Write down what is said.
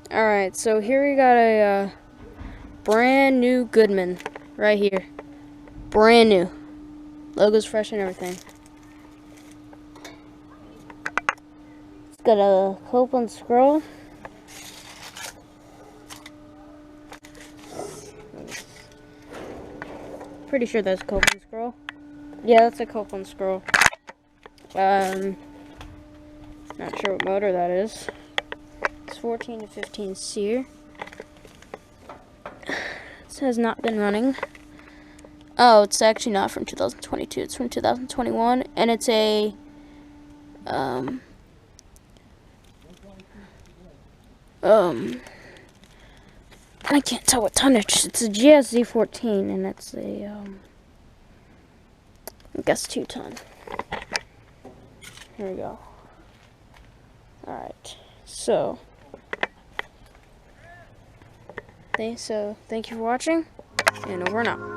Alright, so here we got a brand new Goodman right here. Brand new. Logo's fresh and everything. It's got a Copeland scroll. Pretty sure that's a Copeland scroll. Yeah, that's a Copeland scroll. Not sure what motor that is. It's 14 to 15 SEER. It has not been running. Oh, it's actually not from 2022. It's from 2021, and it's a I can't tell what tonnage. It's a GSZ14, and it's a I guess 2-ton. Here we go. Alright, so thank you for watching, and over and out.